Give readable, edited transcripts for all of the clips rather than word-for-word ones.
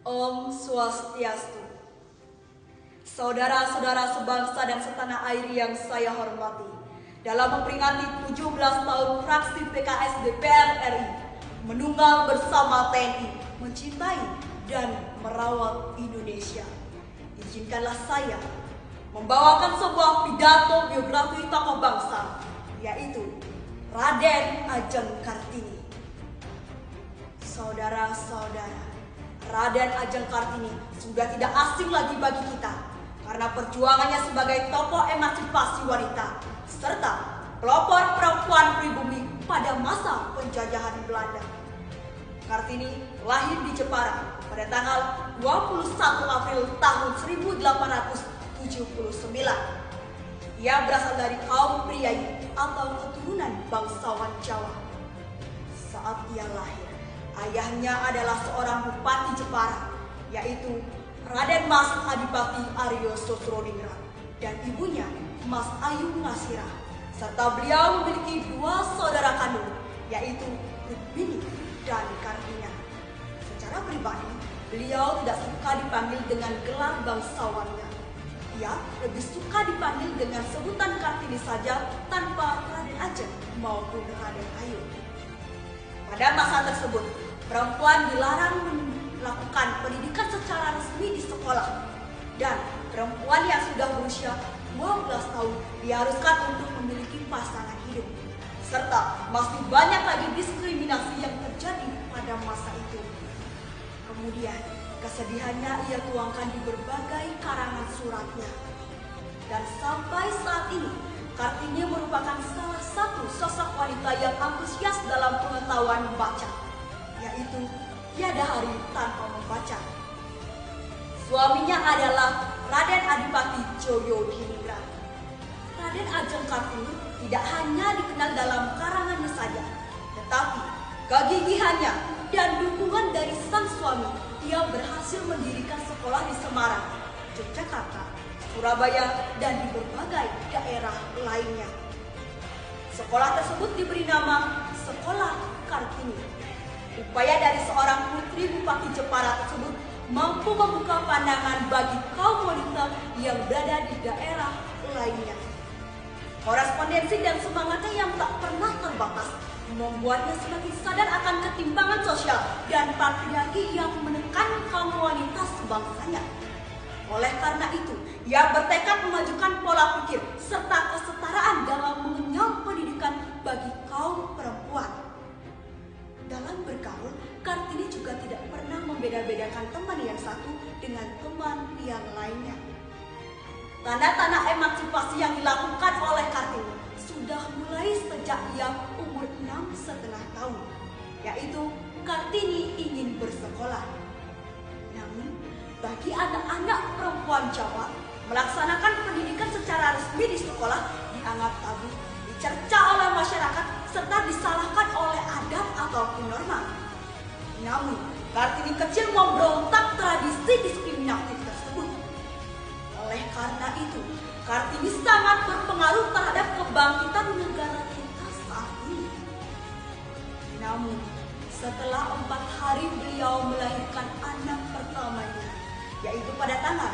Om Swastiastu. Saudara-saudara sebangsa dan setanah air yang saya hormati, dalam memperingati 17 tahun fraksi PKS DPR RI menunggang bersama TNI mencintai dan merawat Indonesia, izinkanlah saya membawakan sebuah pidato biografi tokoh bangsa, yaitu Raden Ajeng Kartini. Saudara-saudara, Raden Ajeng Kartini sudah tidak asing lagi bagi kita karena perjuangannya sebagai tokoh emansipasi wanita serta pelopor perempuan pribumi pada masa penjajahan Belanda. Kartini lahir di Jepara pada tanggal 21 April tahun 1879. Ia berasal dari kaum priai atau keturunan bangsawan Jawa. Saat ia lahir, ayahnya adalah seorang bupati Jepara, yaitu Raden Mas Adipati Aryo Sosroningrat, dan ibunya Mas Ayu Ngasirah, serta beliau memiliki dua saudara kandung, yaitu Rukmini dan Kartina. Secara pribadi, beliau tidak suka dipanggil dengan gelar bangsawannya. Ia lebih suka dipanggil dengan sebutan Kartini saja tanpa Raden Ajeng maupun Raden Ayu. Pada masa tersebut, perempuan dilarang melakukan pendidikan secara resmi di sekolah, dan perempuan yang sudah berusia 12 tahun diharuskan untuk memiliki pasangan hidup, serta masih banyak lagi diskriminasi yang terjadi pada masa itu. Kemudian, kesedihannya ia tuangkan di berbagai karangan suratnya, dan sampai saat ini Kartini merupakan salah satu sosok wanita yang antusias dalam pengetahuan membaca, yaitu tiada hari tanpa membaca. Suaminya adalah Raden Adipati Djoyodiningrat. Raden Ajeng Kartini tidak hanya dikenal dalam karangannya saja, tetapi kegigihannya dan dukungan dari sang suami, ia berhasil mendirikan sekolah di Semarang, Yogyakarta, Surabaya, dan di berbagai daerah lainnya. Sekolah tersebut diberi nama Sekolah Kartini. Upaya dari seorang putri Bupati Jepara tersebut mampu membuka pandangan bagi kaum wanita yang berada di daerah lainnya. Korespondensi dan semangatnya yang tak pernah terbatas membuatnya semakin sadar akan ketimpangan sosial dan patriarki yang menekan kaum wanita sebangsanya. Oleh karena itu, ia bertekad memajukan pola pikir serta kesetaraan dalam mengenyam pendidikan bagi kaum perempuan. Dalam bergaul, Kartini juga tidak pernah membeda-bedakan teman yang satu dengan teman yang lainnya. Tanda-tanda emansipasi yang dilakukan oleh Kartini sudah mulai sejak ia umur 6,5 tahun, yaitu Kartini ingin bersekolah. Namun, bagi anak-anak perempuan Jawa, melaksanakan pendidikan secara resmi di sekolah dianggap tabu, dicerca oleh masyarakat, serta disalahkan oleh adat ataupun norma. Namun, Kartini kecil memberontak tradisi diskriminatif tersebut. Oleh karena itu, Kartini sangat berpengaruh terhadap kebangkitan negara kita saat ini. Namun, setelah 4 hari beliau melahirkan anak pertamanya, yaitu pada tanggal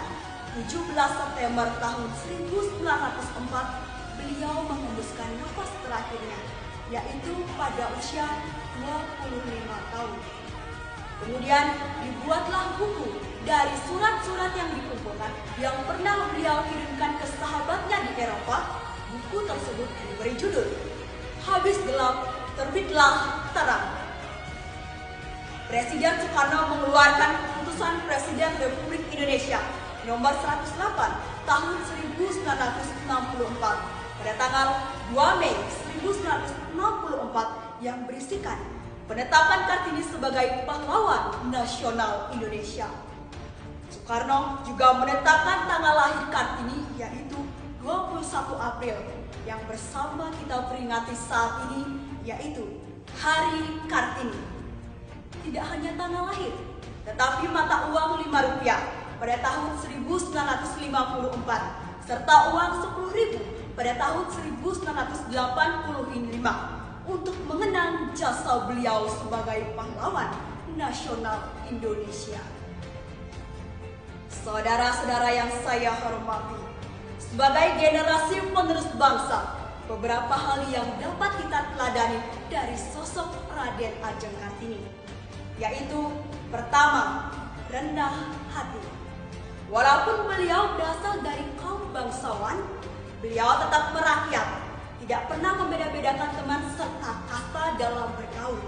17 September tahun 1904, beliau menghembuskan nafas terakhirnya, yaitu pada usia 25 tahun. Kemudian dibuatlah buku dari surat-surat yang dikumpulkan yang pernah beliau kirimkan ke sahabatnya di Eropa. Buku tersebut diberi judul Habis Gelap, Terbitlah Terang. Presiden Soekarno mengeluarkan Keputusan Presiden Republik Indonesia nomor 108 tahun 1964 pada tanggal 2 Mei 1964 yang berisikan penetapan Kartini sebagai pahlawan nasional Indonesia. Soekarno juga menetapkan tanggal lahir Kartini, yaitu 21 April, yang bersama kita peringati saat ini, yaitu Hari Kartini. Tidak hanya tanggal lahir, tetapi mata uang Rp5 pada tahun 1954, serta uang Rp10.000 pada tahun 1985 untuk mengenang jasa beliau sebagai pahlawan nasional Indonesia. Saudara-saudara yang saya hormati, sebagai generasi penerus bangsa, beberapa hal yang dapat kita teladani dari sosok Raden Ajeng Kartini, yaitu pertama, rendah hati. Walaupun beliau berasal dari kaum bangsawan, beliau tetap merakyat, tidak pernah membeda-bedakan teman serta kasta dalam bergaul.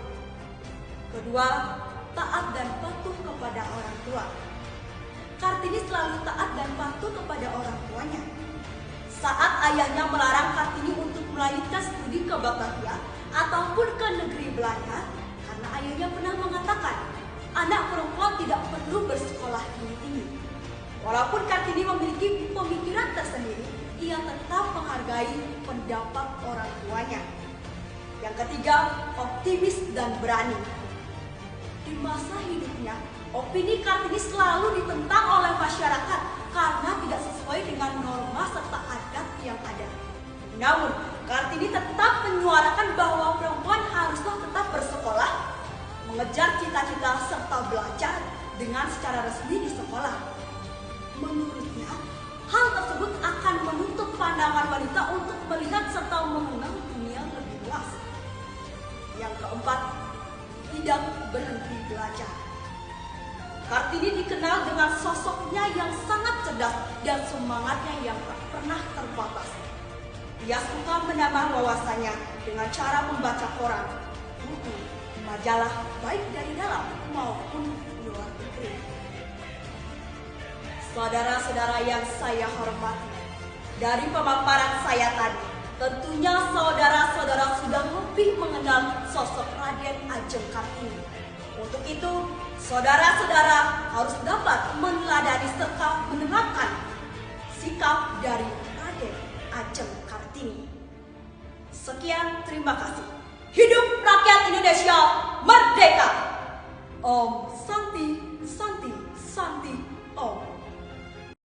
Kedua, taat dan patuh kepada orang tua. Kartini selalu taat dan patuh kepada orang tuanya. Saat ayahnya melarang Kartini untuk melanjutkan studi ke Batavia ataupun ke negeri Belanda, karena ayahnya pernah mengatakan, anak perempuan tidak perlu bersekolah tinggi-tinggi. Walaupun Kartini memiliki pemikiran tersendiri, ia tetap menghargai pendapat orang tuanya. Yang ketiga, optimis dan berani. Di masa hidupnya, opini Kartini selalu ditentang oleh masyarakat karena tidak sesuai dengan norma serta adat yang ada. Namun, Kartini tetap menyuarakan bahwa perempuan haruslah tetap bersekolah, mengejar cita-cita serta belajar dengan secara resmi di sekolah. Menurutnya, hal tersebut akan menutup pandangan wanita untuk melihat serta mengenal dunia lebih luas. Yang keempat, tidak berhenti belajar. Kartini dikenal dengan sosoknya yang sangat cerdas dan semangatnya yang tak pernah terbatas. Ia suka menambah wawasannya dengan cara membaca koran, buku, majalah baik dari dalam maupun luar negeri. Saudara-saudara yang saya hormati, dari pemaparan saya tadi, tentunya saudara-saudara sudah lebih mengenal sosok Raden Ajeng Kartini. Untuk itu, saudara-saudara harus dapat meneladani serta menerapkan sikap dari Raden Ajeng Kartini. Sekian, terima kasih. Hidup rakyat Indonesia merdeka! Om Santi, Santi, Santi, Om.